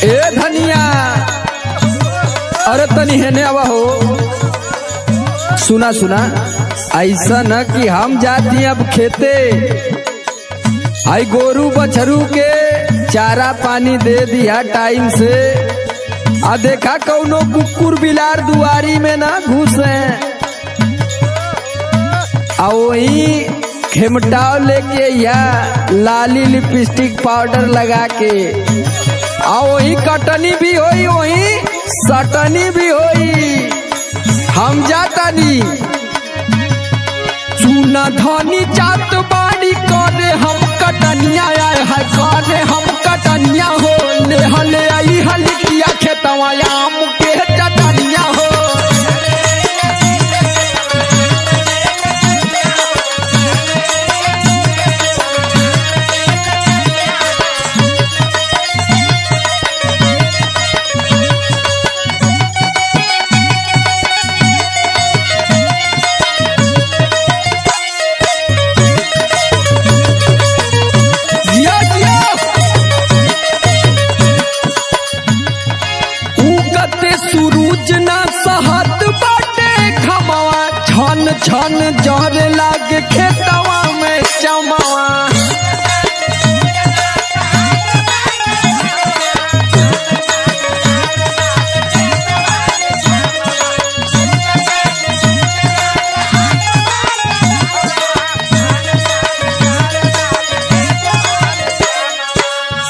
ए धनिया अरे तनी हेने आवा हो। सुना सुना ऐसा न कि हम जाती अब खेते आई गोरू बछरू के चारा पानी दे दिया टाइम से आ देखा कौनो कुकुर बिलार दुआरी में ना घुसे आ वही खेमटाव लेके या लाली लिपस्टिक पाउडर लगा के आ वही कटनी भी होई वही सटनी भी होई। हम जातानी चूना धनी जात बाड़ी करे हम कटनिया आए है करे हम कटनिया हो ले हले आई हलिया खेतवा आम के चटनिया हो। छन जहरे लागे खेतवा में चमावा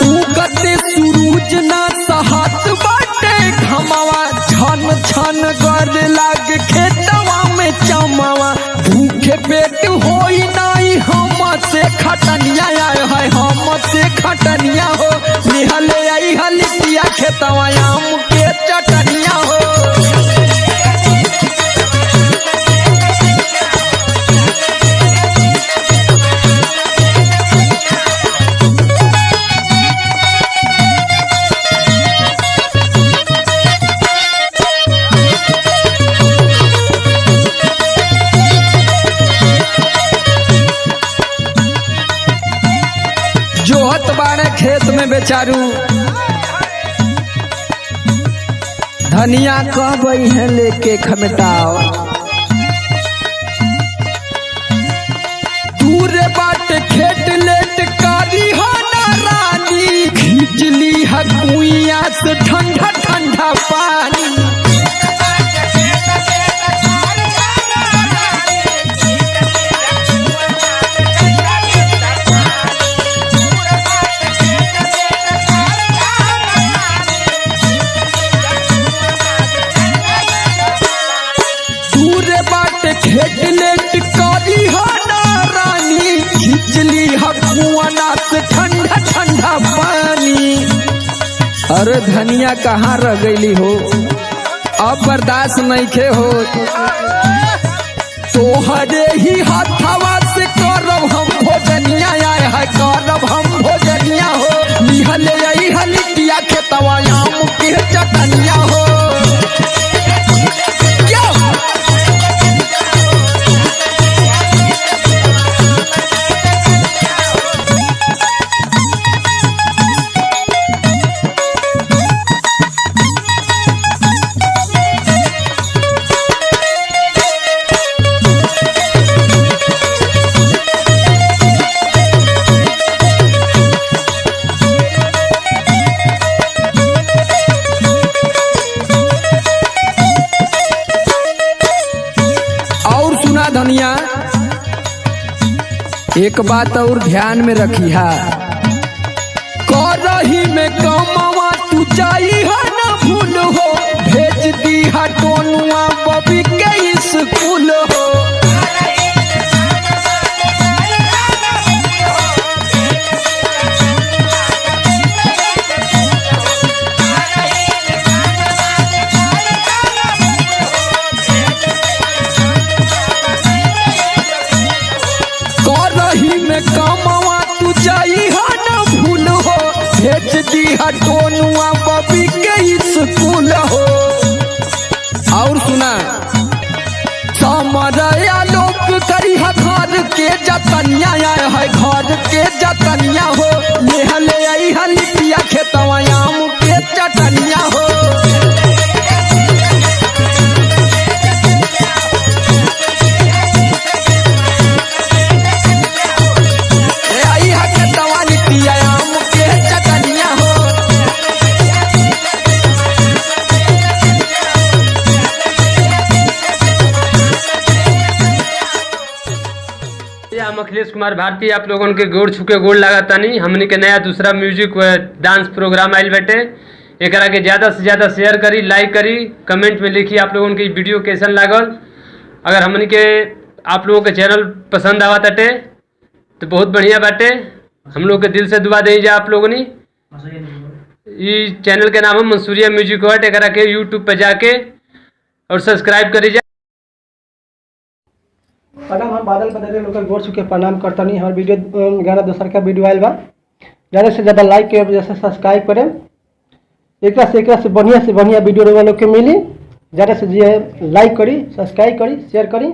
उगते सूरज ना सहत बाटे घमावा छन छन गरे लागे खेतवा में चमावा भूखे पेट होई नाई हम से खटनिया आए है हम से खटनिया हो निहले आई हलिया खेतवा आम के चटनिया हो। जोहत बाड़े खेत में बेचारू धनिया कब है लेके खमटाओ दूरे बाट खेत लेट कारी हो ना रानी खींचली है कुइया से ठंडा ठंडा पानी। खेत लेट कारी हो ना रानी खिचली हकुआना से ठंडा ठंडा पानी। अरे धनिया कहाँ रह गईली हो अब बर्दाश्त नहीं खे हो तोहरे ही हाथवा से करब हम भोजनिया आए है करब हम भोजनिया हो निहले आई हलिया खेतवा आम के चटनिया हो। धनिया एक बात और ध्यान में रखी है करही में कमावा तू जाई है ना भूल हो भेज दी है टोनुआ बबी के स्कूल हो। कमावा तू जाई है ना भूल हो भेज दी है टोनुआ बबी के स्कूल हो। जतनिया आए है घर के जतनिया हो लेह ले आई है लिपिया खेतवा आम के चटनिया हो आई है खेतवा लिपिया आम के चटनिया हो हम अखिलेश कुमार भारती आप लोगों के गोड़ छुके गोड़ लगाता नहीं हमने के नया दूसरा म्यूजिक डांस प्रोग्राम आयल बैठे एकरा के ज़्यादा से ज़्यादा शेयर करी लाइक करी कमेंट में लिखी आप लोगों की वीडियो कैसन लागल। अगर हमने के आप लोगों के चैनल पसंद आवा तटे तो बहुत बढ़िया बाटे हम लोग के दिल से दुआ दें जा आप लोगों ने। ये चैनल के नाम है मंसूरिया म्यूजिक वर्ड एकरा के यूट्यूब पे जाके और सब्सक्राइब करी जा। प्रणाम हम बादल बदले लोग गोर चुके प्रणाम करता नहीं हमारे वीडियो गाना दूसर का वीडियो आयल बा ज़्यादा से ज़्यादा लाइक के वजह से सब्सक्राइब करें एक से बढ़िया वीडियो लोग के मिली ज़्यादा से लाइक करी सब्सक्राइब करी शेयर करी।